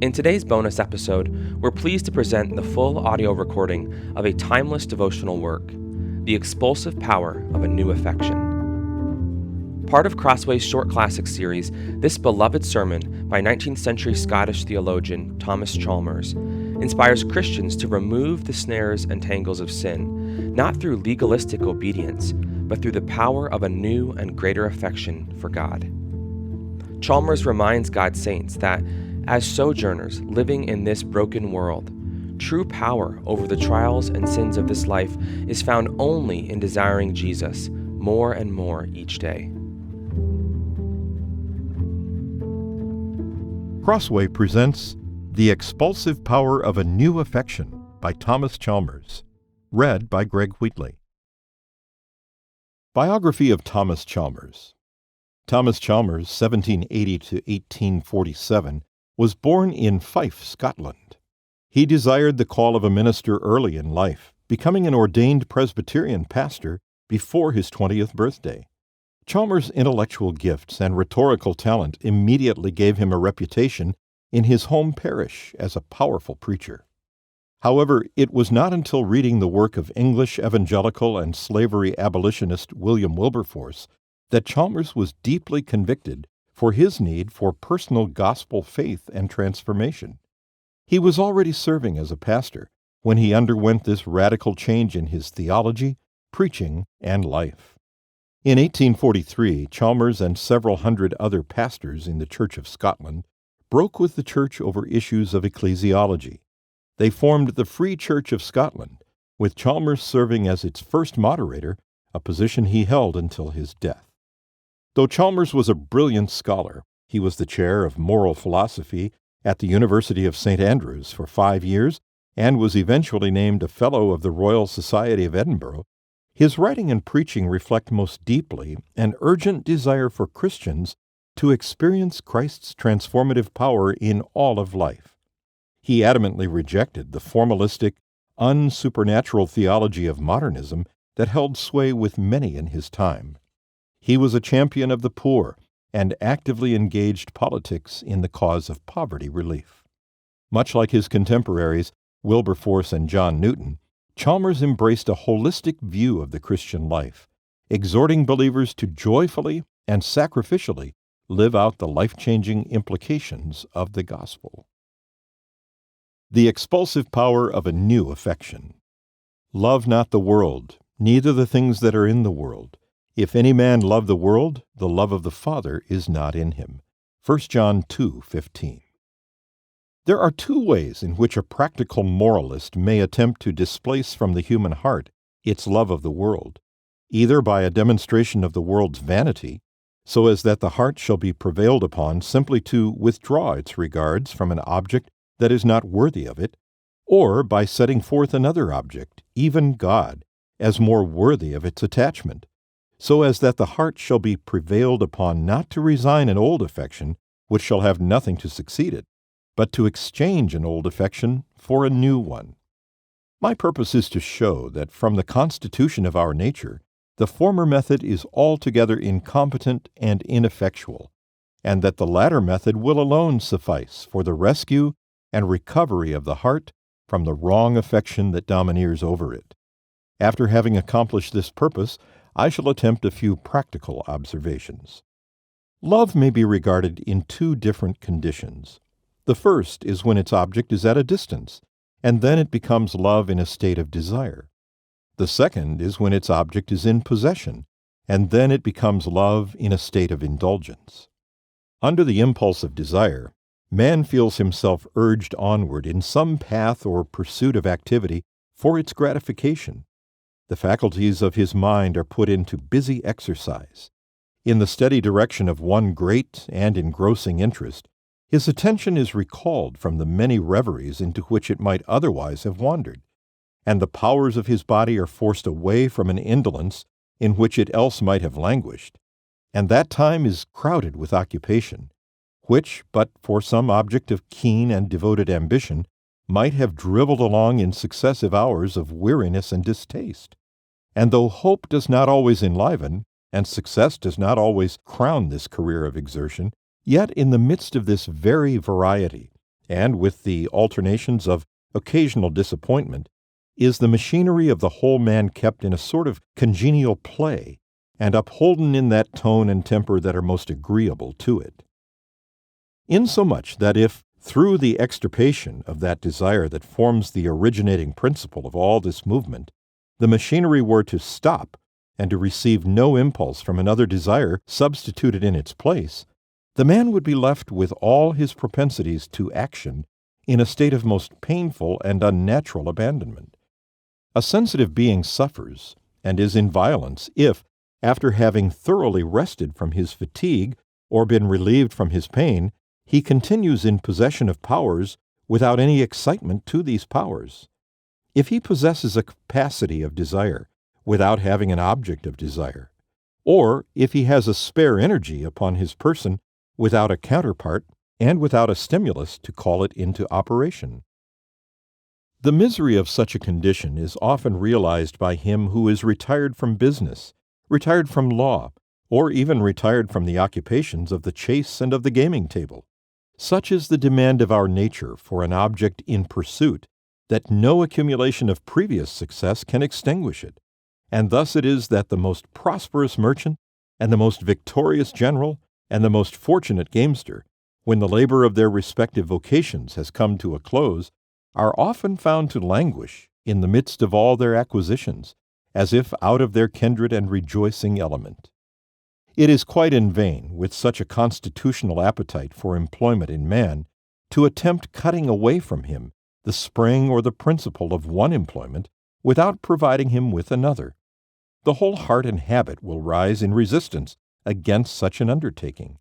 In today's bonus episode, we're pleased to present the full audio recording of a timeless devotional work, The Expulsive Power of a New Affection. Part of Crossway's short classic series, this beloved sermon by 19th century Scottish theologian Thomas Chalmers inspires Christians to remove the snares and tangles of sin, not through legalistic obedience, but through the power of a new and greater affection for God. Chalmers reminds God's saints that, as sojourners living in this broken world, true power over the trials and sins of this life is found only in desiring Jesus more and more each day. Crossway presents The Expulsive Power of a New Affection by Thomas Chalmers, read by Greg Wheatley. Biography of Thomas Chalmers. Thomas Chalmers, 1780 to 1847, was born in Fife, Scotland. He desired the call of a minister early in life, becoming an ordained Presbyterian pastor before his 20th birthday. Chalmers' intellectual gifts and rhetorical talent immediately gave him a reputation in his home parish as a powerful preacher. However, it was not until reading the work of English evangelical and slavery abolitionist William Wilberforce that Chalmers was deeply convicted for his need for personal gospel faith and transformation. He was already serving as a pastor when he underwent this radical change in his theology, preaching, and life. In 1843, Chalmers and several hundred other pastors in the Church of Scotland broke with the church over issues of ecclesiology. They formed the Free Church of Scotland, with Chalmers serving as its first moderator, a position he held until his death. Though Chalmers was a brilliant scholar, he was the chair of moral philosophy at the University of St. Andrews for 5 years and was eventually named a Fellow of the Royal Society of Edinburgh. His writing and preaching reflect most deeply an urgent desire for Christians to experience Christ's transformative power in all of life. He adamantly rejected the formalistic, unsupernatural theology of modernism that held sway with many in his time. He was a champion of the poor and actively engaged politics in the cause of poverty relief. Much like his contemporaries, Wilberforce and John Newton, Chalmers embraced a holistic view of the Christian life, exhorting believers to joyfully and sacrificially live out the life-changing implications of the gospel. The expulsive power of a new affection. Love not the world, neither the things that are in the world. If any man love the world, the love of the Father is not in him. 1 John 2:15. There are two ways in which a practical moralist may attempt to displace from the human heart its love of the world, either by a demonstration of the world's vanity, so as that the heart shall be prevailed upon simply to withdraw its regards from an object that is not worthy of it, or by setting forth another object, even God, as more worthy of its attachment, so as that the heart shall be prevailed upon not to resign an old affection which shall have nothing to succeed it, but to exchange an old affection for a new one. My purpose is to show that from the constitution of our nature, the former method is altogether incompetent and ineffectual, and that the latter method will alone suffice for the rescue and recovery of the heart from the wrong affection that domineers over it. After having accomplished this purpose, I shall attempt a few practical observations. Love may be regarded in two different conditions. The first is when its object is at a distance, and then it becomes love in a state of desire. The second is when its object is in possession, and then it becomes love in a state of indulgence. Under the impulse of desire, man feels himself urged onward in some path or pursuit of activity for its gratification. The faculties of his mind are put into busy exercise. In the steady direction of one great and engrossing interest, his attention is recalled from the many reveries into which it might otherwise have wandered, and the powers of his body are forced away from an indolence in which it else might have languished, and that time is crowded with occupation, which, but for some object of keen and devoted ambition, might have dribbled along in successive hours of weariness and distaste. And though hope does not always enliven, and success does not always crown this career of exertion, yet in the midst of this very variety, and with the alternations of occasional disappointment, is the machinery of the whole man kept in a sort of congenial play, and upholden in that tone and temper that are most agreeable to it. Insomuch that if, through the extirpation of that desire that forms the originating principle of all this movement, the machinery were to stop, and to receive no impulse from another desire substituted in its place, the man would be left with all his propensities to action in a state of most painful and unnatural abandonment. A sensitive being suffers, and is in violence, if, after having thoroughly rested from his fatigue or been relieved from his pain, he continues in possession of powers without any excitement to these powers. If he possesses a capacity of desire without having an object of desire, or if he has a spare energy upon his person without a counterpart and without a stimulus to call it into operation. The misery of such a condition is often realized by him who is retired from business, retired from law, or even retired from the occupations of the chase and of the gaming table. Such is the demand of our nature for an object in pursuit that no accumulation of previous success can extinguish it, and thus it is that the most prosperous merchant and the most victorious general and the most fortunate gamester, when the labor of their respective vocations has come to a close, are often found to languish in the midst of all their acquisitions, as if out of their kindred and rejoicing element. It is quite in vain, with such a constitutional appetite for employment in man, to attempt cutting away from him the spring or the principle of one employment without providing him with another. The whole heart and habit will rise in resistance against such an undertaking.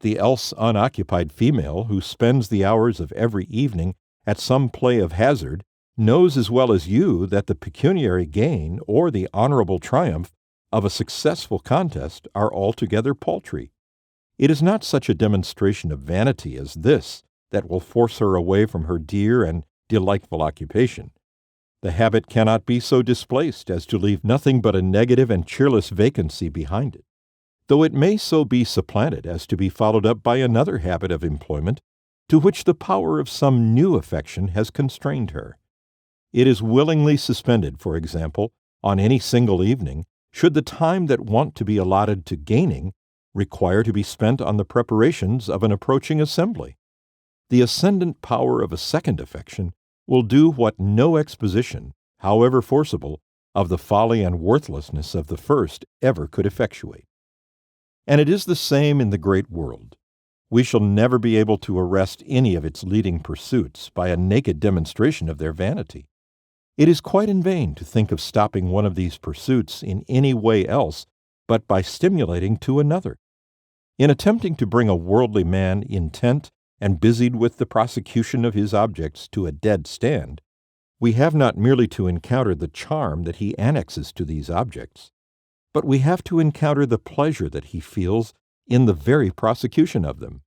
The else unoccupied female who spends the hours of every evening at some play of hazard knows as well as you that the pecuniary gain or the honorable triumph of a successful contest are altogether paltry. It is not such a demonstration of vanity as this that will force her away from her dear and delightful occupation. The habit cannot be so displaced as to leave nothing but a negative and cheerless vacancy behind it, though it may so be supplanted as to be followed up by another habit of employment to which the power of some new affection has constrained her. It is willingly suspended, for example, on any single evening, should the time that wont to be allotted to gaining require to be spent on the preparations of an approaching assembly. The ascendant power of a second affection will do what no exposition, however forcible, of the folly and worthlessness of the first ever could effectuate. And it is the same in the great world. We shall never be able to arrest any of its leading pursuits by a naked demonstration of their vanity. It is quite in vain to think of stopping one of these pursuits in any way else but by stimulating to another. In attempting to bring a worldly man intent and busied with the prosecution of his objects to a dead stand, we have not merely to encounter the charm that he annexes to these objects, but we have to encounter the pleasure that he feels in the very prosecution of them.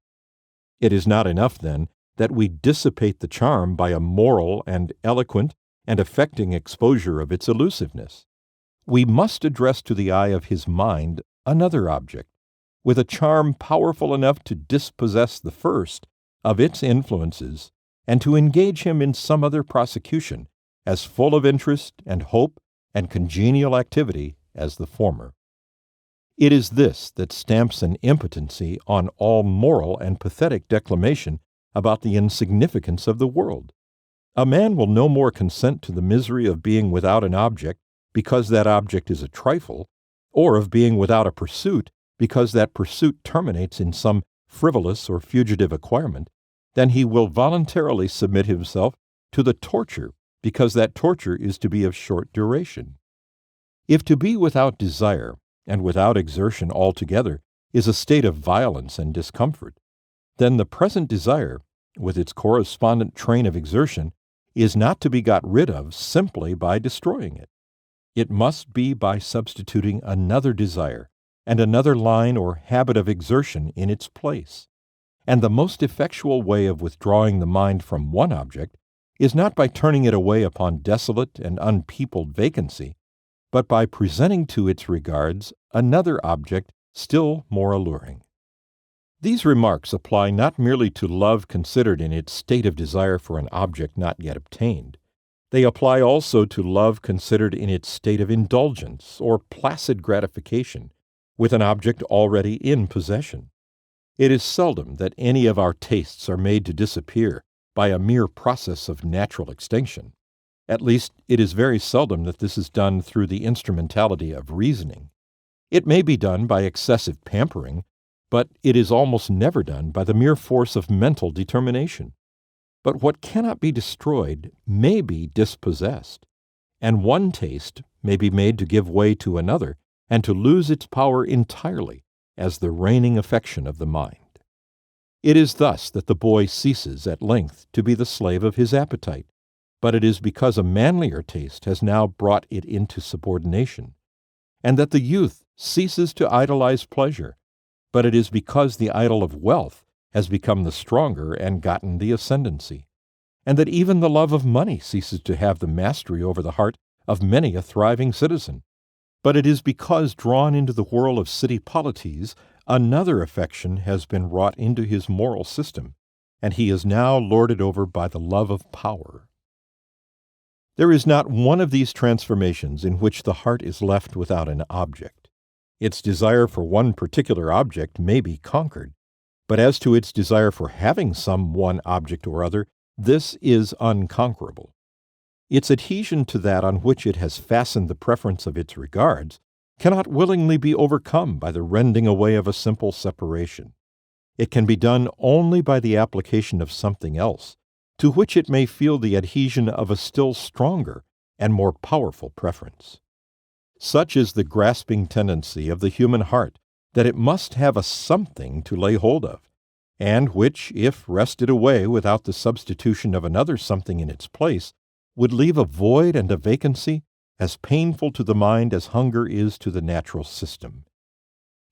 It is not enough, then, that we dissipate the charm by a moral and eloquent and affecting exposure of its elusiveness. We must address to the eye of his mind another object, with a charm powerful enough to dispossess the first of its influences and to engage him in some other prosecution as full of interest and hope and congenial activity as the former. It is this that stamps an impotency on all moral and pathetic declamation about the insignificance of the world. A man will no more consent to the misery of being without an object because that object is a trifle, or of being without a pursuit because that pursuit terminates in some frivolous or fugitive acquirement, than he will voluntarily submit himself to the torture because that torture is to be of short duration. If to be without desire and without exertion altogether is a state of violence and discomfort, then the present desire, with its correspondent train of exertion, is not to be got rid of simply by destroying it. It must be by substituting another desire and another line or habit of exertion in its place. And the most effectual way of withdrawing the mind from one object is not by turning it away upon desolate and unpeopled vacancy, but by presenting to its regards another object still more alluring. These remarks apply not merely to love considered in its state of desire for an object not yet obtained. They apply also to love considered in its state of indulgence or placid gratification with an object already in possession. It is seldom that any of our tastes are made to disappear by a mere process of natural extinction. At least, it is very seldom that this is done through the instrumentality of reasoning. It may be done by excessive pampering, but it is almost never done by the mere force of mental determination. But what cannot be destroyed may be dispossessed, and one taste may be made to give way to another and to lose its power entirely as the reigning affection of the mind. It is thus that the boy ceases at length to be the slave of his appetite, but it is because a manlier taste has now brought it into subordination, and that the youth ceases to idolize pleasure, but it is because the idol of wealth has become the stronger and gotten the ascendancy, and that even the love of money ceases to have the mastery over the heart of many a thriving citizen. But it is because, drawn into the whirl of city polities, another affection has been wrought into his moral system, and he is now lorded over by the love of power. There is not one of these transformations in which the heart is left without an object. Its desire for one particular object may be conquered, but as to its desire for having some one object or other, this is unconquerable. Its adhesion to that on which it has fastened the preference of its regards cannot willingly be overcome by the rending away of a simple separation. It can be done only by the application of something else, to which it may feel the adhesion of a still stronger and more powerful preference. Such is the grasping tendency of the human heart that it must have a something to lay hold of, and which, if wrested away without the substitution of another something in its place, would leave a void and a vacancy as painful to the mind as hunger is to the natural system.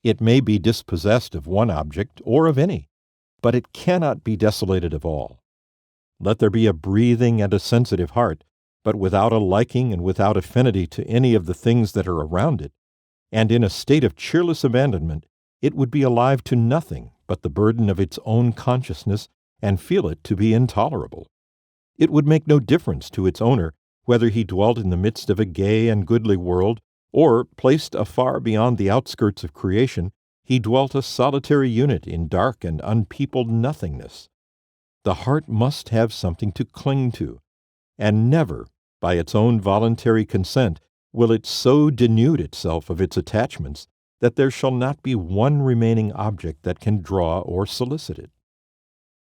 It may be dispossessed of one object or of any, but it cannot be desolated of all. Let there be a breathing and a sensitive heart, but without a liking and without affinity to any of the things that are around it, and in a state of cheerless abandonment, it would be alive to nothing but the burden of its own consciousness and feel it to be intolerable. It would make no difference to its owner whether he dwelt in the midst of a gay and goodly world, or, placed afar beyond the outskirts of creation, he dwelt a solitary unit in dark and unpeopled nothingness. The heart must have something to cling to, and never, by its own voluntary consent, will it so denude itself of its attachments that there shall not be one remaining object that can draw or solicit it.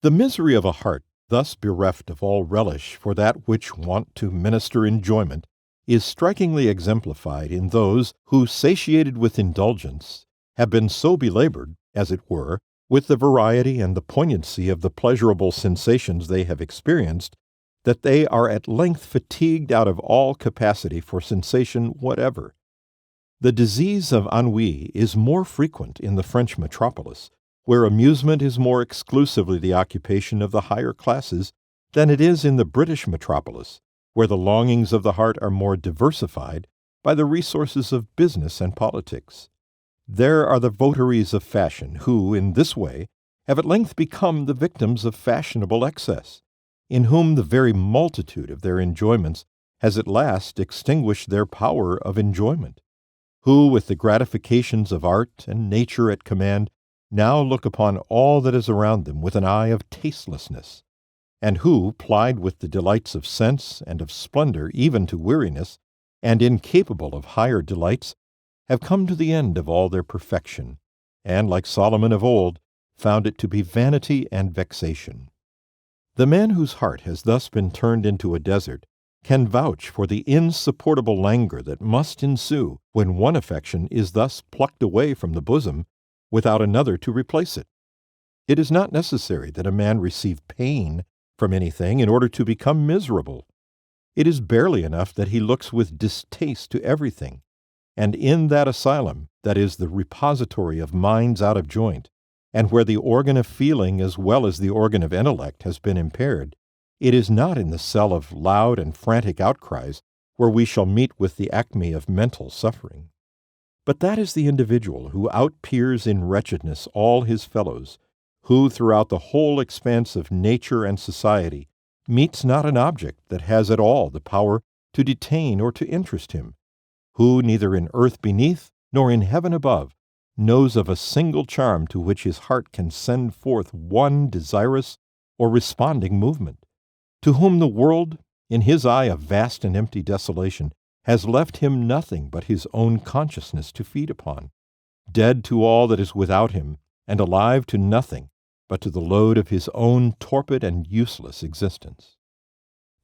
The misery of a heart thus bereft of all relish for that which wont to minister enjoyment is strikingly exemplified in those who, satiated with indulgence, have been so belabored, as it were, with the variety and the poignancy of the pleasurable sensations they have experienced, that they are at length fatigued out of all capacity for sensation whatever. The disease of ennui is more frequent in the French metropolis, where amusement is more exclusively the occupation of the higher classes, than it is in the British metropolis, where the longings of the heart are more diversified by the resources of business and politics. There are the votaries of fashion who, in this way, have at length become the victims of fashionable excess, in whom the very multitude of their enjoyments has at last extinguished their power of enjoyment, who, with the gratifications of art and nature at command, now look upon all that is around them with an eye of tastelessness, and who, plied with the delights of sense and of splendor even to weariness, and incapable of higher delights, have come to the end of all their perfection, and, like Solomon of old, found it to be vanity and vexation. The man whose heart has thus been turned into a desert can vouch for the insupportable languor that must ensue when one affection is thus plucked away from the bosom without another to replace it. It is not necessary that a man receive pain from anything in order to become miserable. It is barely enough that he looks with distaste to everything, and in that asylum, that is the repository of minds out of joint, and where the organ of feeling as well as the organ of intellect has been impaired, it is not in the cell of loud and frantic outcries where we shall meet with the acme of mental suffering. But that is the individual who outpeers in wretchedness all his fellows, who throughout the whole expanse of nature and society meets not an object that has at all the power to detain or to interest him, who neither in earth beneath nor in heaven above knows of a single charm to which his heart can send forth one desirous or responding movement, to whom the world, in his eye a vast and empty desolation, has left him nothing but his own consciousness to feed upon, dead to all that is without him, and alive to nothing but to the load of his own torpid and useless existence.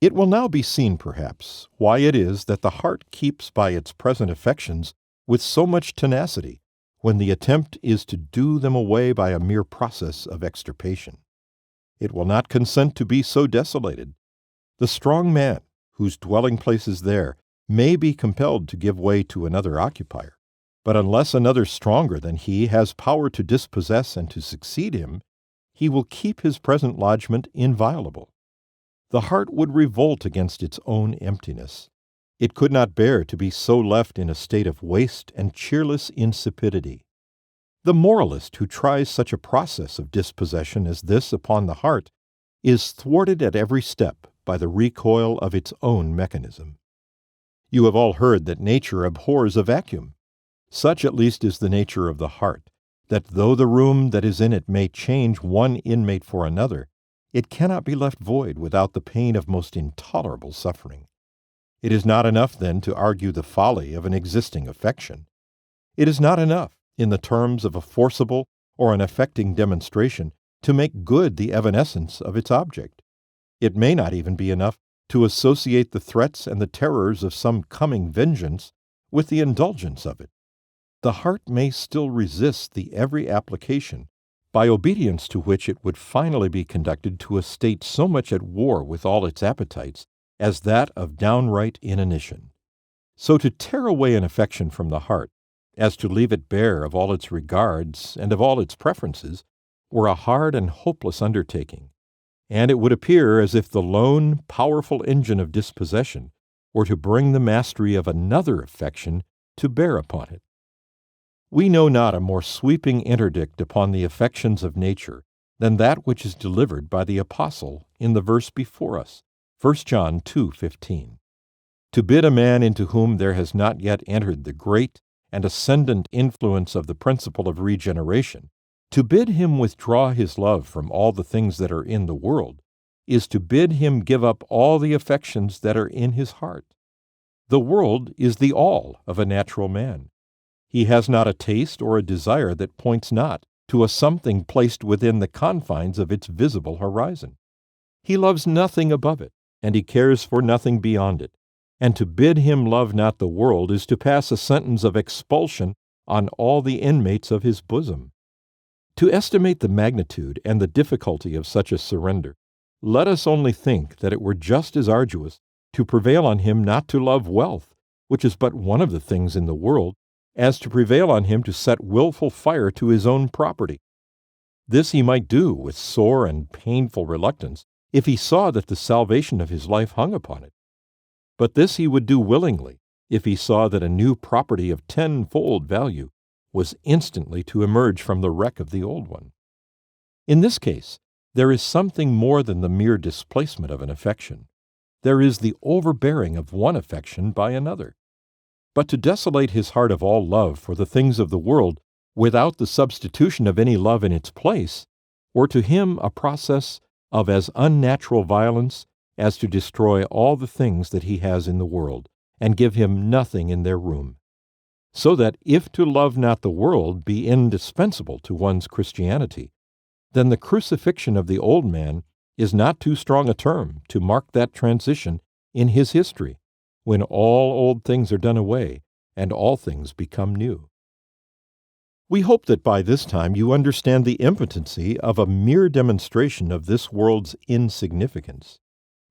It will now be seen, perhaps, why it is that the heart keeps by its present affections with so much tenacity, when the attempt is to do them away by a mere process of extirpation. It will not consent to be so desolated. The strong man, whose dwelling place is there, may be compelled to give way to another occupier, but unless another stronger than he has power to dispossess and to succeed him, he will keep his present lodgment inviolable. The heart would revolt against its own emptiness. It could not bear to be so left in a state of waste and cheerless insipidity. The moralist who tries such a process of dispossession as this upon the heart is thwarted at every step by the recoil of its own mechanism. You have all heard that nature abhors a vacuum. Such at least is the nature of the heart, that though the room that is in it may change one inmate for another, it cannot be left void without the pain of most intolerable suffering. It is not enough, then, to argue the folly of an existing affection. It is not enough, in the terms of a forcible or an affecting demonstration, to make good the evanescence of its object. It may not even be enough to associate the threats and the terrors of some coming vengeance with the indulgence of it. The heart may still resist the every application, by obedience to which it would finally be conducted to a state so much at war with all its appetites as that of downright inanition. So to tear away an affection from the heart, as to leave it bare of all its regards and of all its preferences, were a hard and hopeless undertaking, and it would appear as if the lone, powerful engine of dispossession were to bring the mastery of another affection to bear upon it. We know not a more sweeping interdict upon the affections of nature than that which is delivered by the Apostle in the verse before us, 1 John 2:15. To bid a man into whom there has not yet entered the great and ascendant influence of the principle of regeneration, to bid him withdraw his love from all the things that are in the world, is to bid him give up all the affections that are in his heart. The world is the all of a natural man. He has not a taste or a desire that points not to a something placed within the confines of its visible horizon. He loves nothing above it, and he cares for nothing beyond it. And to bid him love not the world is to pass a sentence of expulsion on all the inmates of his bosom. To estimate the magnitude and the difficulty of such a surrender, let us only think that it were just as arduous to prevail on him not to love wealth, which is but one of the things in the world, as to prevail on him to set wilful fire to his own property. This he might do with sore and painful reluctance, if he saw that the salvation of his life hung upon it. But this he would do willingly, if he saw that a new property of tenfold value was instantly to emerge from the wreck of the old one. In this case, there is something more than the mere displacement of an affection. There is the overbearing of one affection by another. But to desolate his heart of all love for the things of the world without the substitution of any love in its place, were to him a process of as unnatural violence as to destroy all the things that he has in the world, and give him nothing in their room. So that if to love not the world be indispensable to one's Christianity, then the crucifixion of the old man is not too strong a term to mark that transition in his history, when all old things are done away and all things become new. We hope that by this time you understand the impotency of a mere demonstration of this world's insignificance.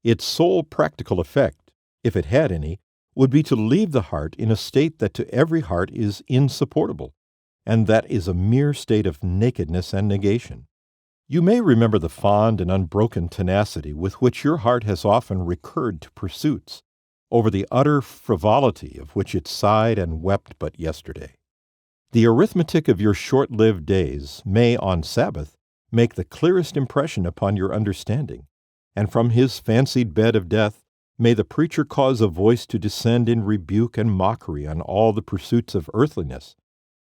Its sole practical effect, if it had any, would be to leave the heart in a state that to every heart is insupportable, and that is a mere state of nakedness and negation. You may remember the fond and unbroken tenacity with which your heart has often recurred to pursuits, over the utter frivolity of which it sighed and wept but yesterday. The arithmetic of your short-lived days may, on Sabbath, make the clearest impression upon your understanding, and from his fancied bed of death may the preacher cause a voice to descend in rebuke and mockery on all the pursuits of earthliness,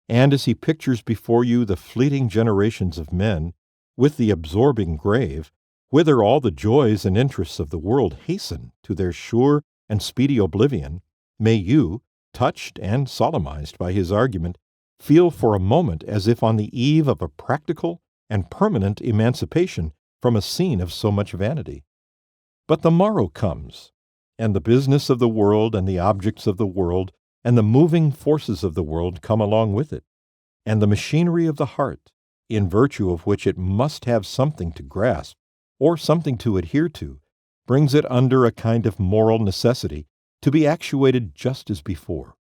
and as he pictures before you the fleeting generations of men, with the absorbing grave, whither all the joys and interests of the world hasten to their sure and speedy oblivion, may you, touched and solemnized by his argument, feel for a moment as if on the eve of a practical and permanent emancipation from a scene of so much vanity. But the morrow comes, and the business of the world and the objects of the world and the moving forces of the world come along with it, and the machinery of the heart, in virtue of which it must have something to grasp or something to adhere to, brings it under a kind of moral necessity to be actuated just as before.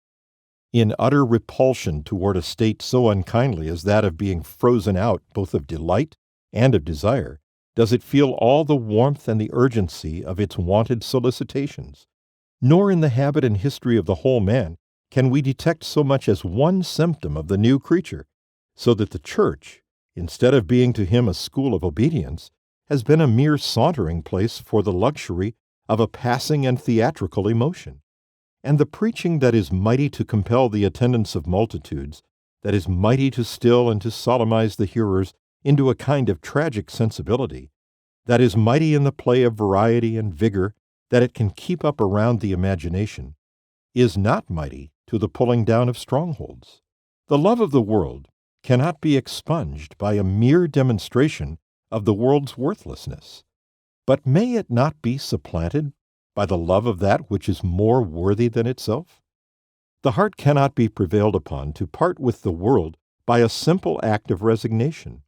In utter repulsion toward a state so unkindly as that of being frozen out both of delight and of desire, does it feel all the warmth and the urgency of its wonted solicitations. Nor in the habit and history of the whole man can we detect so much as one symptom of the new creature, so that the church, instead of being to him a school of obedience, has been a mere sauntering place for the luxury of a passing and theatrical emotion. And the preaching that is mighty to compel the attendance of multitudes, that is mighty to still and to solemnize the hearers into a kind of tragic sensibility, that is mighty in the play of variety and vigor that it can keep up around the imagination, is not mighty to the pulling down of strongholds. The love of the world cannot be expunged by a mere demonstration of the world's worthlessness. But may it not be supplanted by the love of that which is more worthy than itself? The heart cannot be prevailed upon to part with the world by a simple act of resignation.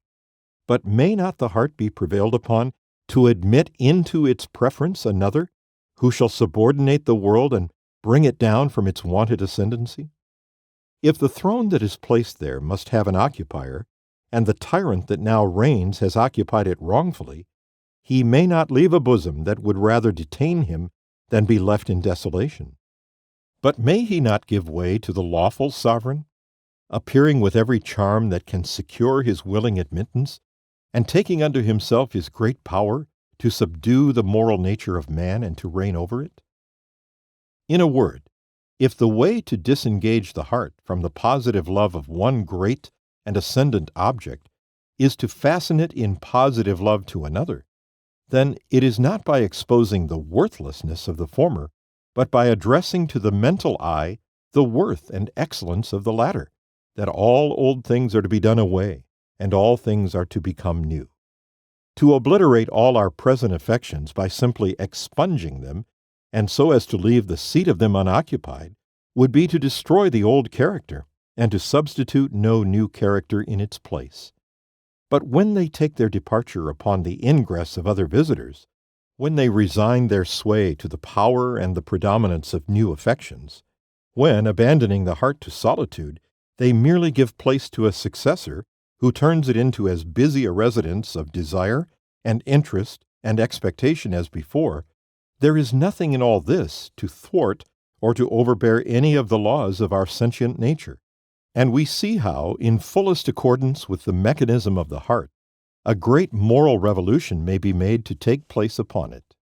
But may not the heart be prevailed upon to admit into its preference another, who shall subordinate the world and bring it down from its wonted ascendancy? If the throne that is placed there must have an occupier, and the tyrant that now reigns has occupied it wrongfully, he may not leave a bosom that would rather detain him than be left in desolation. But may he not give way to the lawful sovereign, appearing with every charm that can secure his willing admittance, and taking unto himself his great power to subdue the moral nature of man and to reign over it? In a word, if the way to disengage the heart from the positive love of one great and ascendant object is to fasten it in positive love to another, then it is not by exposing the worthlessness of the former, but by addressing to the mental eye the worth and excellence of the latter, that all old things are to be done away, and all things are to become new. To obliterate all our present affections by simply expunging them, and so as to leave the seat of them unoccupied, would be to destroy the old character, and to substitute no new character in its place. But when they take their departure upon the ingress of other visitors, when they resign their sway to the power and the predominance of new affections, when, abandoning the heart to solitude, they merely give place to a successor who turns it into as busy a residence of desire and interest and expectation as before, there is nothing in all this to thwart or to overbear any of the laws of our sentient nature. And we see how, in fullest accordance with the mechanism of the heart, a great moral revolution may be made to take place upon it.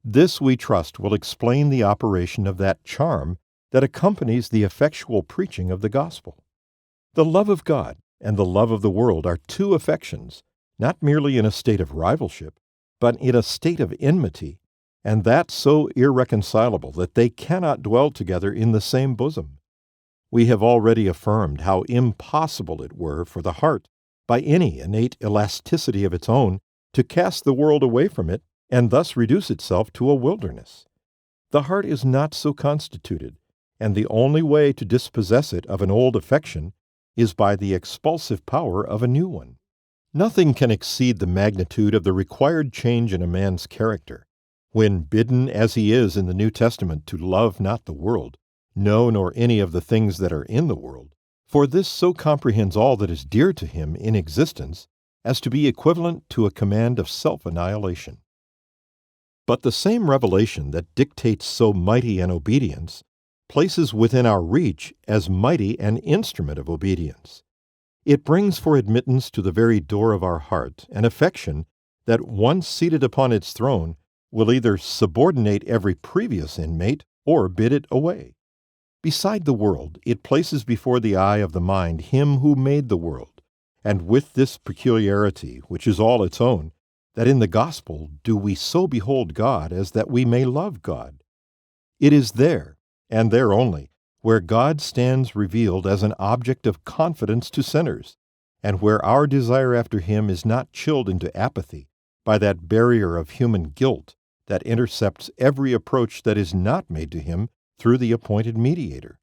This, we trust, will explain the operation of that charm that accompanies the effectual preaching of the gospel. The love of God and the love of the world are two affections, not merely in a state of rivalship, but in a state of enmity, and that so irreconcilable that they cannot dwell together in the same bosom. We have already affirmed how impossible it were for the heart, by any innate elasticity of its own, to cast the world away from it and thus reduce itself to a wilderness. The heart is not so constituted, and the only way to dispossess it of an old affection is by the expulsive power of a new one. Nothing can exceed the magnitude of the required change in a man's character, when bidden as he is in the New Testament to love not the world, no, nor any of the things that are in the world, for this so comprehends all that is dear to him in existence as to be equivalent to a command of self-annihilation. But the same revelation that dictates so mighty an obedience places within our reach as mighty an instrument of obedience. It brings for admittance to the very door of our heart an affection that, once seated upon its throne, will either subordinate every previous inmate or bid it away. Beside the world, it places before the eye of the mind Him who made the world, and with this peculiarity, which is all its own, that in the gospel do we so behold God as that we may love God. It is there, and there only, where God stands revealed as an object of confidence to sinners, and where our desire after Him is not chilled into apathy by that barrier of human guilt that intercepts every approach that is not made to Him through the appointed mediator.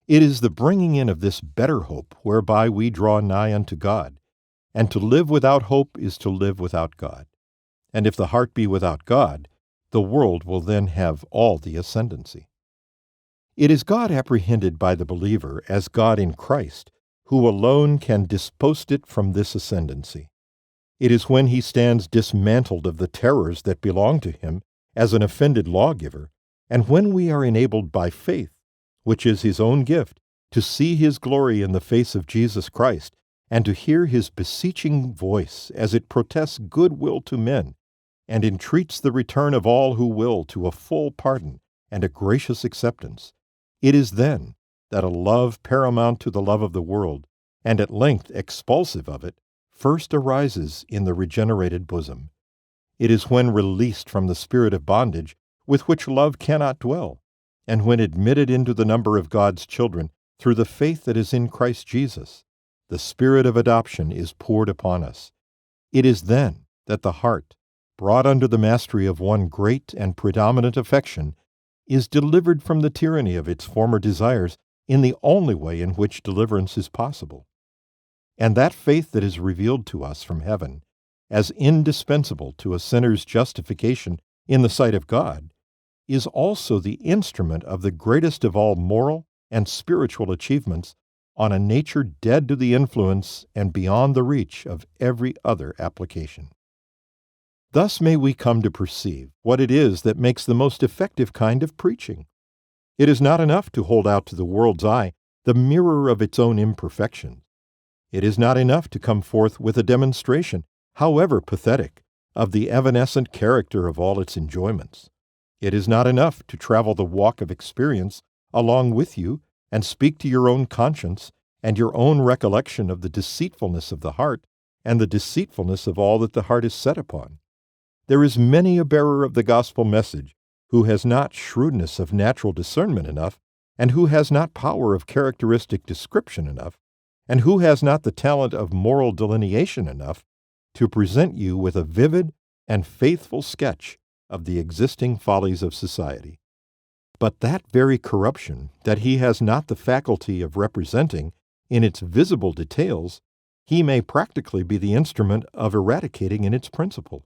It is the bringing in of this better hope whereby we draw nigh unto God, and to live without hope is to live without God. And if the heart be without God, the world will then have all the ascendancy. It is God apprehended by the believer as God in Christ, who alone can dispost it from this ascendancy. It is when he stands dismantled of the terrors that belong to him as an offended lawgiver, and when we are enabled by faith, which is his own gift, to see his glory in the face of Jesus Christ, and to hear his beseeching voice as it protests good will to men, and entreats the return of all who will to a full pardon and a gracious acceptance. It is then that a love paramount to the love of the world, and at length expulsive of it, first arises in the regenerated bosom. It is when released from the spirit of bondage with which love cannot dwell, and when admitted into the number of God's children through the faith that is in Christ Jesus, the spirit of adoption is poured upon us. It is then that the heart, brought under the mastery of one great and predominant affection, is delivered from the tyranny of its former desires in the only way in which deliverance is possible. And that faith that is revealed to us from heaven as indispensable to a sinner's justification in the sight of God is also the instrument of the greatest of all moral and spiritual achievements on a nature dead to the influence and beyond the reach of every other application. Thus may we come to perceive what it is that makes the most effective kind of preaching. It is not enough to hold out to the world's eye the mirror of its own imperfections. It is not enough to come forth with a demonstration, however pathetic, of the evanescent character of all its enjoyments. It is not enough to travel the walk of experience along with you and speak to your own conscience and your own recollection of the deceitfulness of the heart and the deceitfulness of all that the heart is set upon. There is many a bearer of the gospel message who has not shrewdness of natural discernment enough, and who has not power of characteristic description enough, and who has not the talent of moral delineation enough to present you with a vivid and faithful sketch of the existing follies of society. But that very corruption that he has not the faculty of representing in its visible details, he may practically be the instrument of eradicating in its principle.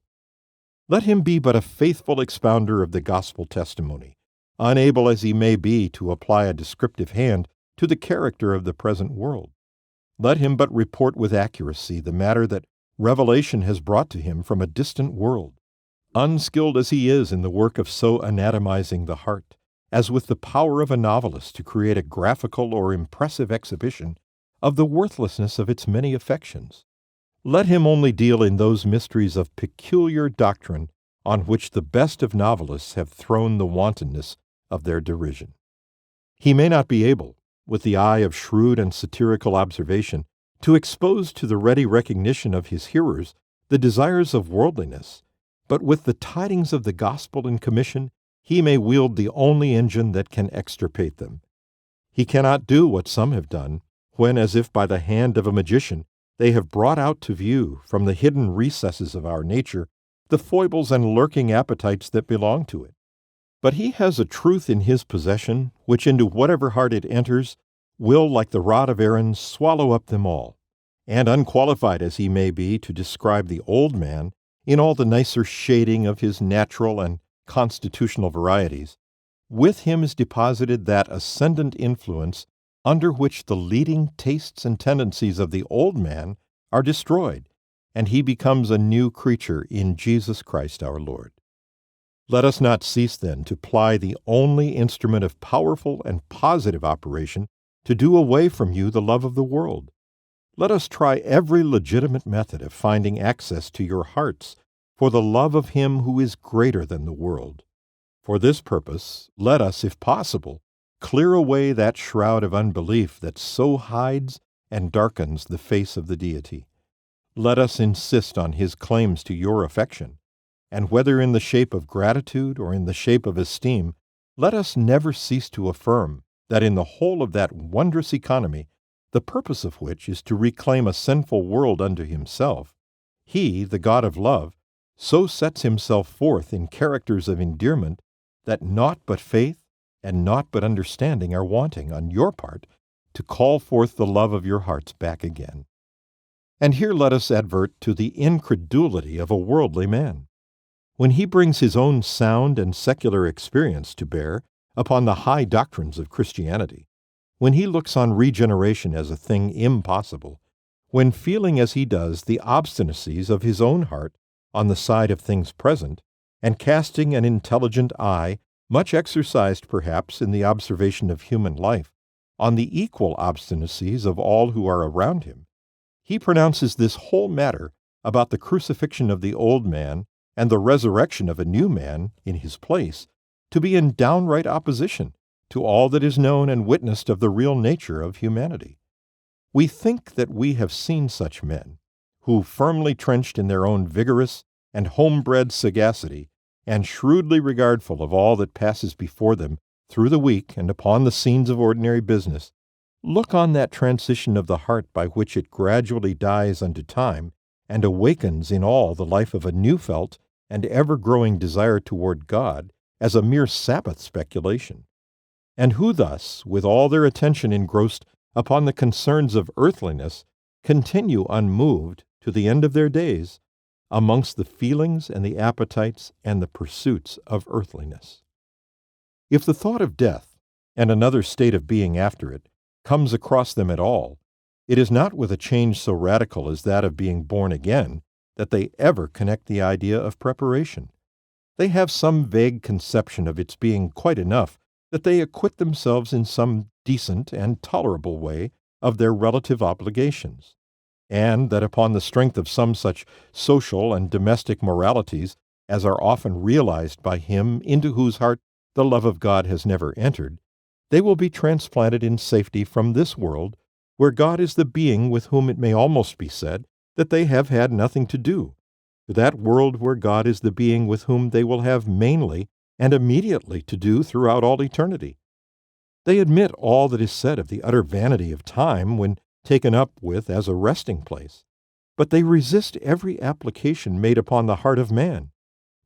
Let him be but a faithful expounder of the gospel testimony, unable as he may be to apply a descriptive hand to the character of the present world. Let him but report with accuracy the matter that revelation has brought to him from a distant world, unskilled as he is in the work of so anatomizing the heart, as with the power of a novelist to create a graphical or impressive exhibition of the worthlessness of its many affections. Let him only deal in those mysteries of peculiar doctrine on which the best of novelists have thrown the wantonness of their derision. He may not be able, with the eye of shrewd and satirical observation, to expose to the ready recognition of his hearers the desires of worldliness, but with the tidings of the gospel in commission, he may wield the only engine that can extirpate them. He cannot do what some have done, when, as if by the hand of a magician, they have brought out to view, from the hidden recesses of our nature, the foibles and lurking appetites that belong to it. But he has a truth in his possession, which into whatever heart it enters, will, like the rod of Aaron, swallow up them all. And unqualified as he may be to describe the old man in all the nicer shading of his natural and constitutional varieties, with him is deposited that ascendant influence under which the leading tastes and tendencies of the old man are destroyed, and he becomes a new creature in Jesus Christ our Lord. Let us not cease then to ply the only instrument of powerful and positive operation to do away from you the love of the world. let us try every legitimate method of finding access to your hearts for the love of Him who is greater than the world. For this purpose, let us, if possible, clear away that shroud of unbelief that so hides and darkens the face of the Deity. Let us insist on His claims to your affection, and whether in the shape of gratitude or in the shape of esteem, let us never cease to affirm that in the whole of that wondrous economy, the purpose of which is to reclaim a sinful world unto Himself, He, the God of love, so sets Himself forth in characters of endearment that naught but faith and naught but understanding are wanting on your part to call forth the love of your hearts back again. And here let us advert to the incredulity of a worldly man. When he brings his own sound and secular experience to bear upon the high doctrines of Christianity, when he looks on regeneration as a thing impossible, when feeling as he does the obstinacies of his own heart on the side of things present, and casting an intelligent eye, much exercised perhaps in the observation of human life, on the equal obstinacies of all who are around him, he pronounces this whole matter about the crucifixion of the old man and the resurrection of a new man in his place to be in downright opposition to all that is known and witnessed of the real nature of humanity. We think that we have seen such men, who, firmly trenched in their own vigorous and homebred sagacity, and shrewdly regardful of all that passes before them through the week and upon the scenes of ordinary business, look on that transition of the heart by which it gradually dies unto time and awakens in all the life of a new-felt and ever-growing desire toward God as a mere Sabbath speculation, and who thus, with all their attention engrossed upon the concerns of earthliness, continue unmoved to the end of their days amongst the feelings and the appetites and the pursuits of earthliness. If the thought of death, and another state of being after it, comes across them at all, it is not with a change so radical as that of being born again that they ever connect the idea of preparation. They have some vague conception of its being quite enough that they acquit themselves in some decent and tolerable way of their relative obligations, and that upon the strength of some such social and domestic moralities as are often realized by him into whose heart the love of God has never entered, they will be transplanted in safety from this world, where God is the being with whom it may almost be said that they have had nothing to do, to that world where God is the being with whom they will have mainly and immediately to do throughout all eternity. They admit all that is said of the utter vanity of time when taken up with as a resting place, but they resist every application made upon the heart of man,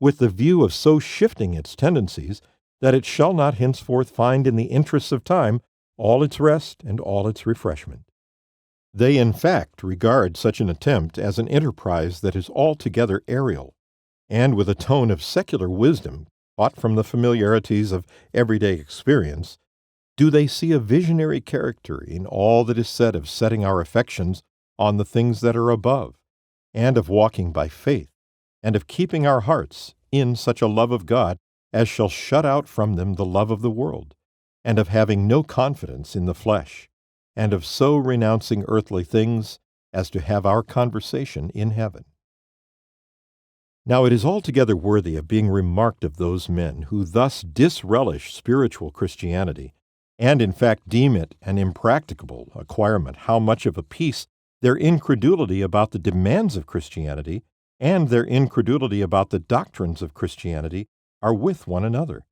with the view of so shifting its tendencies that it shall not henceforth find in the interests of time all its rest and all its refreshment. They, in fact, regard such an attempt as an enterprise that is altogether aerial, and with a tone of secular wisdom, taught from the familiarities of everyday experience, do they see a visionary character in all that is said of setting our affections on the things that are above, and of walking by faith, and of keeping our hearts in such a love of God as shall shut out from them the love of the world, and of having no confidence in the flesh, and of so renouncing earthly things as to have our conversation in heaven. Now it is altogether worthy of being remarked of those men who thus disrelish spiritual Christianity, and in fact deem it an impracticable acquirement, how much of a piece their incredulity about the demands of Christianity and their incredulity about the doctrines of Christianity are with one another.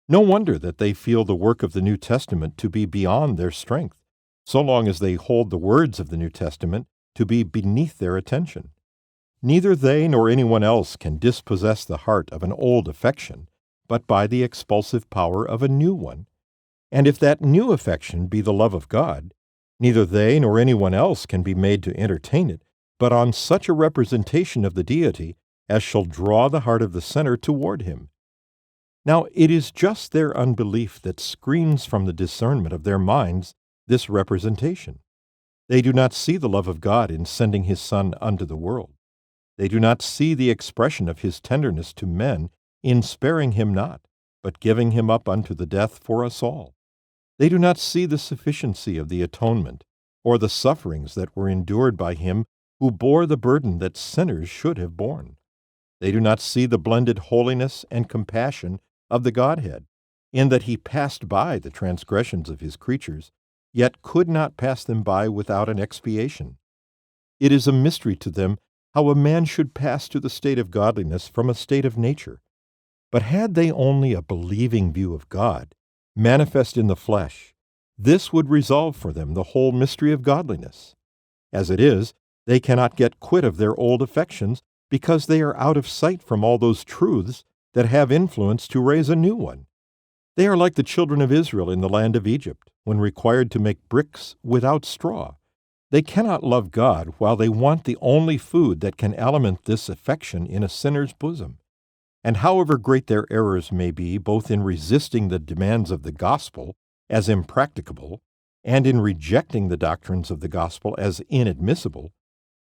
No wonder that they feel the work of the New Testament to be beyond their strength, so long as they hold the words of the New Testament to be beneath their attention. Neither they nor anyone else can dispossess the heart of an old affection, but by the expulsive power of a new one. And if that new affection be the love of God, neither they nor anyone else can be made to entertain it, but on such a representation of the Deity as shall draw the heart of the sinner toward him. Now it is just their unbelief that screens from the discernment of their minds this representation. They do not see the love of God in sending His Son unto the world. They do not see the expression of His tenderness to men in sparing Him not, but giving Him up unto the death for us all. They do not see the sufficiency of the atonement or the sufferings that were endured by him who bore the burden that sinners should have borne. They do not see the blended holiness and compassion of the Godhead, in that he passed by the transgressions of his creatures, yet could not pass them by without an expiation. It is a mystery to them how a man should pass to the state of godliness from a state of nature. But had they only a believing view of God, manifest in the flesh, this would resolve for them the whole mystery of godliness. As it is, they cannot get quit of their old affections because they are out of sight from all those truths that have influence to raise a new one. They are like the children of Israel in the land of Egypt, when required to make bricks without straw. They cannot love God while they want the only food that can aliment this affection in a sinner's bosom. And however great their errors may be, both in resisting the demands of the gospel as impracticable, and in rejecting the doctrines of the gospel as inadmissible,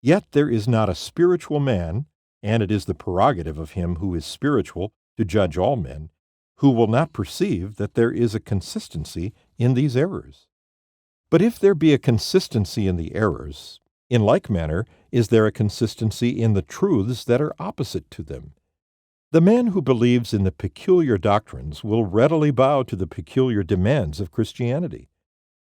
yet there is not a spiritual man, and it is the prerogative of him who is spiritual to judge all men, who will not perceive that there is a consistency in these errors. But if there be a consistency in the errors, in like manner is there a consistency in the truths that are opposite to them. The man who believes in the peculiar doctrines will readily bow to the peculiar demands of Christianity.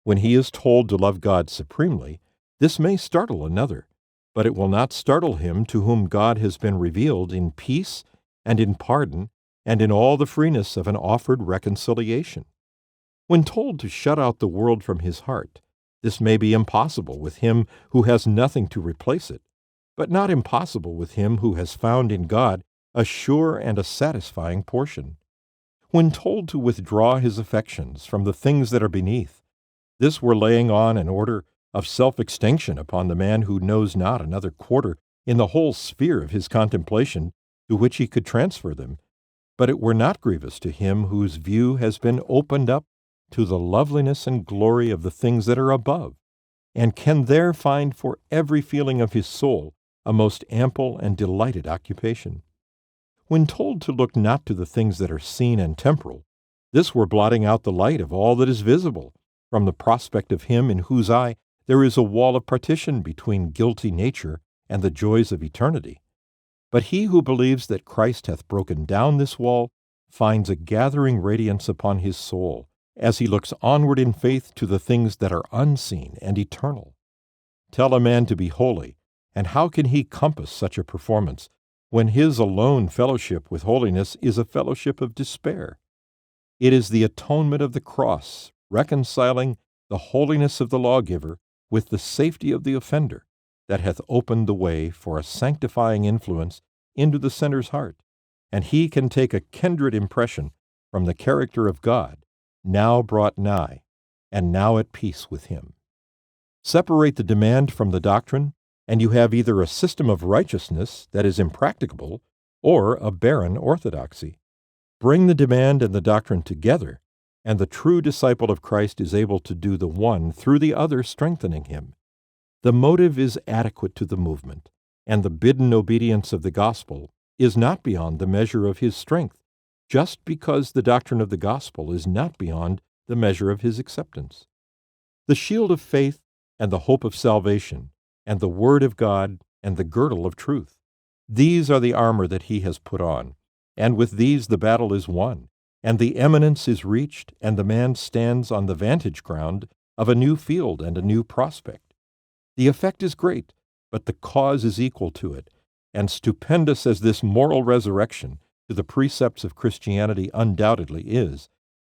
When he is told to love God supremely, this may startle another, but it will not startle him to whom God has been revealed in peace and in pardon and in all the freeness of an offered reconciliation. When told to shut out the world from his heart, this may be impossible with him who has nothing to replace it, but not impossible with him who has found in God a sure and a satisfying portion. When told to withdraw his affections from the things that are beneath, this were laying on an order of self-extinction upon the man who knows not another quarter in the whole sphere of his contemplation to which he could transfer them, but it were not grievous to him whose view has been opened up to the loveliness and glory of the things that are above, and can there find for every feeling of his soul a most ample and delighted occupation. When told to look not to the things that are seen and temporal, this were blotting out the light of all that is visible, from the prospect of him in whose eye there is a wall of partition between guilty nature and the joys of eternity. But he who believes that Christ hath broken down this wall finds a gathering radiance upon his soul, as he looks onward in faith to the things that are unseen and eternal. Tell a man to be holy, and how can he compass such a performance, when his alone fellowship with holiness is a fellowship of despair? It is the atonement of the cross, reconciling the holiness of the lawgiver with the safety of the offender, that hath opened the way for a sanctifying influence into the sinner's heart, and he can take a kindred impression from the character of God, now brought nigh, and now at peace with him. Separate the demand from the doctrine, and you have either a system of righteousness that is impracticable, or a barren orthodoxy. Bring the demand and the doctrine together, and the true disciple of Christ is able to do the one through the other, strengthening him. The motive is adequate to the movement, and the bidden obedience of the gospel is not beyond the measure of his strength, just because the doctrine of the gospel is not beyond the measure of his acceptance. The shield of faith and the hope of salvation, and the word of God and the girdle of truth, these are the armor that he has put on, and with these the battle is won, and the eminence is reached, and the man stands on the vantage ground of a new field and a new prospect. The effect is great, but the cause is equal to it, and stupendous as this moral resurrection to the precepts of Christianity undoubtedly is,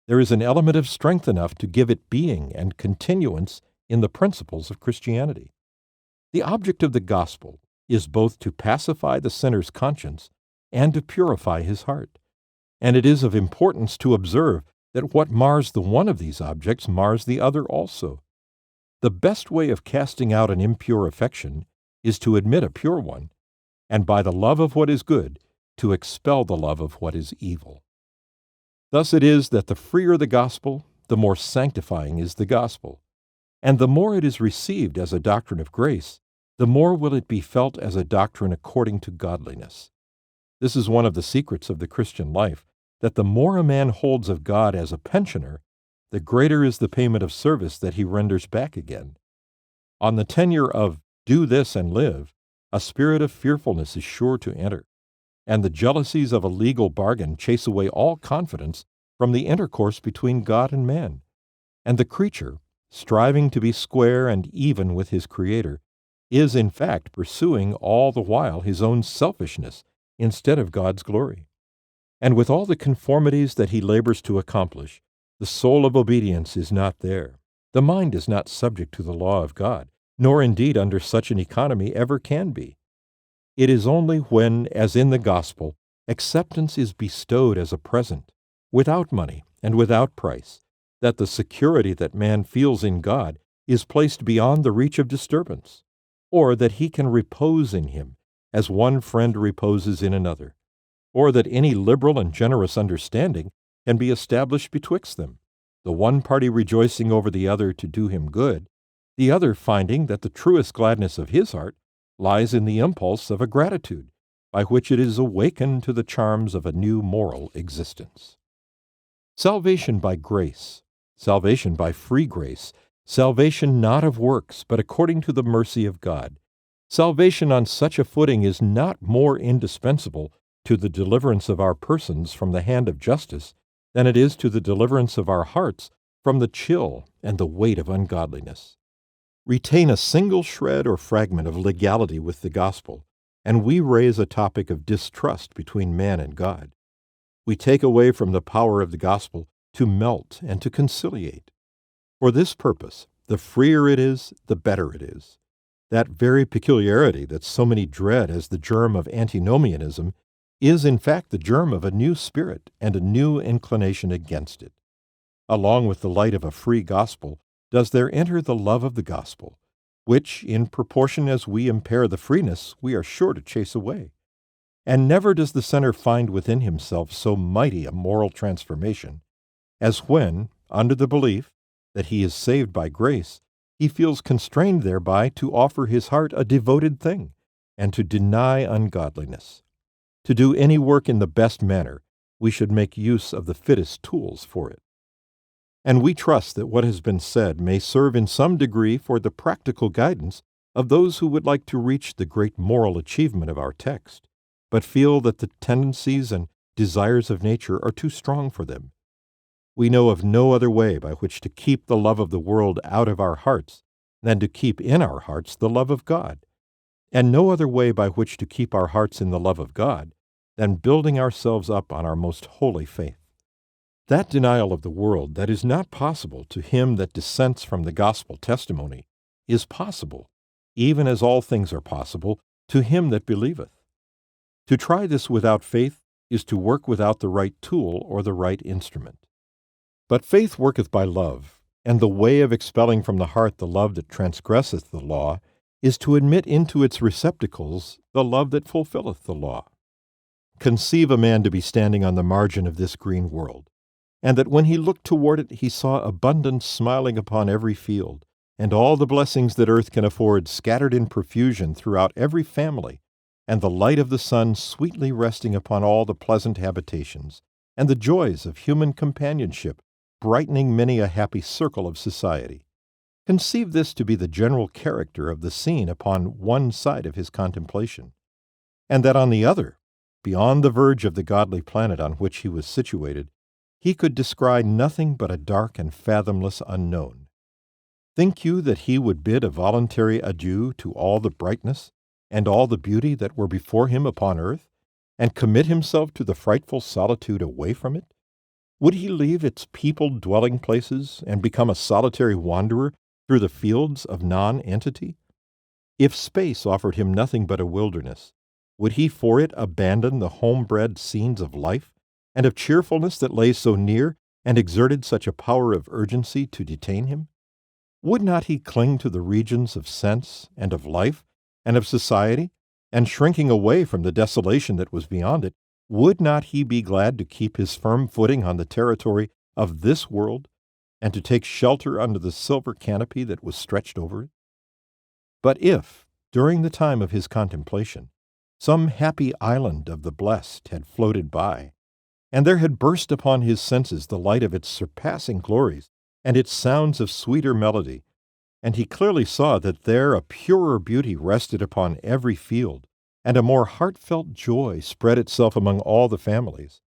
there is an element of strength enough to give it being and continuance in the principles of Christianity. The object of the gospel is both to pacify the sinner's conscience and to purify his heart, and it is of importance to observe that what mars the one of these objects mars the other also. The best way of casting out an impure affection is to admit a pure one, and by the love of what is good, to expel the love of what is evil. Thus it is that the freer the gospel, the more sanctifying is the gospel, and the more it is received as a doctrine of grace, the more will it be felt as a doctrine according to godliness. This is one of the secrets of the Christian life, that the more a man holds of God as a pensioner, the greater is the payment of service that he renders back again. On the tenure of "do this and live," a spirit of fearfulness is sure to enter, and the jealousies of a legal bargain chase away all confidence from the intercourse between God and man, and the creature, striving to be square and even with his Creator, is in fact pursuing all the while his own selfishness instead of God's glory. And with all the conformities that he labors to accomplish, the soul of obedience is not there. The mind is not subject to the law of God, nor indeed under such an economy ever can be. It is only when, as in the gospel, acceptance is bestowed as a present, without money and without price, that the security that man feels in God is placed beyond the reach of disturbance, or that he can repose in him as one friend reposes in another, or that any liberal and generous understanding can be established betwixt them, the one party rejoicing over the other to do him good, the other finding that the truest gladness of his heart lies in the impulse of a gratitude, by which it is awakened to the charms of a new moral existence. Salvation by grace, salvation by free grace, salvation not of works, but according to the mercy of God. Salvation on such a footing is not more indispensable to the deliverance of our persons from the hand of justice than it is to the deliverance of our hearts from the chill and the weight of ungodliness. Retain a single shred or fragment of legality with the gospel, and we raise a topic of distrust between man and God. We take away from the power of the gospel to melt and to conciliate. For this purpose, the freer it is, the better it is. That very peculiarity that so many dread as the germ of antinomianism is in fact the germ of a new spirit and a new inclination against it. Along with the light of a free gospel does there enter the love of the gospel, which, in proportion as we impair the freeness, we are sure to chase away. And never does the sinner find within himself so mighty a moral transformation as when, under the belief that he is saved by grace, he feels constrained thereby to offer his heart a devoted thing, and to deny ungodliness. To do any work in the best manner, we should make use of the fittest tools for it. And we trust that what has been said may serve in some degree for the practical guidance of those who would like to reach the great moral achievement of our text, but feel that the tendencies and desires of nature are too strong for them. We know of no other way by which to keep the love of the world out of our hearts than to keep in our hearts the love of God, and no other way by which to keep our hearts in the love of God than building ourselves up on our most holy faith. That denial of the world that is not possible to him that dissents from the gospel testimony is possible, even as all things are possible, to him that believeth. To try this without faith is to work without the right tool or the right instrument. But faith worketh by love, and the way of expelling from the heart the love that transgresseth the law is to admit into its receptacles the love that fulfilleth the law. Conceive a man to be standing on the margin of this green world, and that when he looked toward it he saw abundance smiling upon every field, and all the blessings that earth can afford scattered in profusion throughout every family, and the light of the sun sweetly resting upon all the pleasant habitations, and the joys of human companionship brightening many a happy circle of society. Conceive this to be the general character of the scene upon one side of his contemplation, and that on the other, beyond the verge of the godly planet on which he was situated, he could descry nothing but a dark and fathomless unknown. Think you that he would bid a voluntary adieu to all the brightness and all the beauty that were before him upon earth, and commit himself to the frightful solitude away from it? Would he leave its peopled dwelling places and become a solitary wanderer through the fields of non-entity? If space offered him nothing but a wilderness, would he for it abandon the homebred scenes of life and of cheerfulness that lay so near and exerted such a power of urgency to detain him? Would not he cling to the regions of sense and of life and of society, and shrinking away from the desolation that was beyond it, would not he be glad to keep his firm footing on the territory of this world, and to take shelter under the silver canopy that was stretched over it? But if, during the time of his contemplation, some happy island of the blessed had floated by, and there had burst upon his senses the light of its surpassing glories and its sounds of sweeter melody, and he clearly saw that there a purer beauty rested upon every field, and a more heartfelt joy spread itself among all the families.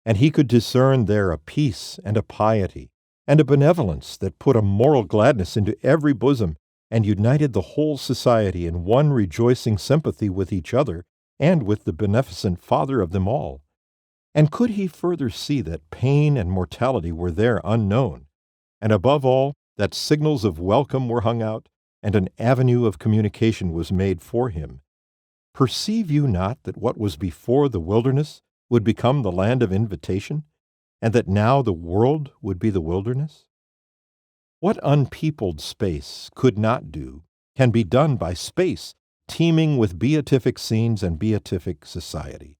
And he could discern there a peace and a piety, and a benevolence that put a moral gladness into every bosom, and united the whole society in one rejoicing sympathy with each other and with the beneficent Father of them all. And could he further see that pain and mortality were there unknown, and above all, that signals of welcome were hung out, and an avenue of communication was made for him? Perceive you not that what was before the wilderness would become the land of invitation, and that now the world would be the wilderness? What unpeopled space could not do can be done by space teeming with beatific scenes and beatific society.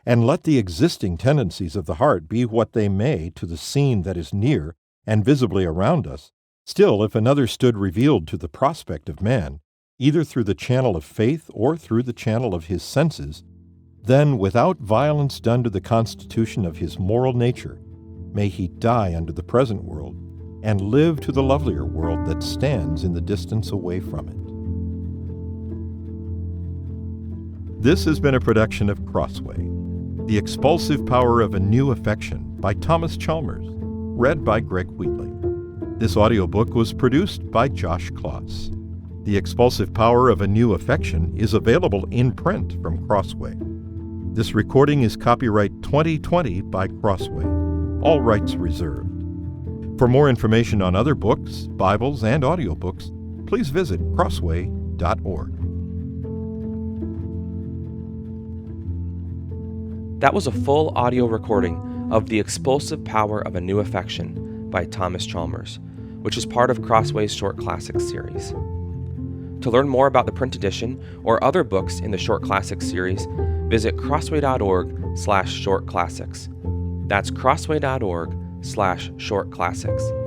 And let the existing tendencies of the heart be what they may to the scene that is near and visibly around us, still if another stood revealed to the prospect of man, either through the channel of faith or through the channel of his senses, then without violence done to the constitution of his moral nature, may he die unto the present world, and live to the lovelier world that stands in the distance away from it. This has been a production of Crossway, The Expulsive Power of a New Affection by Thomas Chalmers, read by Greg Wheatley. This audiobook was produced by Josh Kloss. The Expulsive Power of a New Affection is available in print from Crossway. This recording is copyright 2020 by Crossway. All rights reserved. For more information on other books, Bibles, and audiobooks, please visit crossway.org. That was a full audio recording of The Expulsive Power of a New Affection by Thomas Chalmers, which is part of Crossway's Short Classics series. To learn more about the print edition or other books in the Short Classics series, visit crossway.org/shortclassics. That's crossway.org/shortclassics.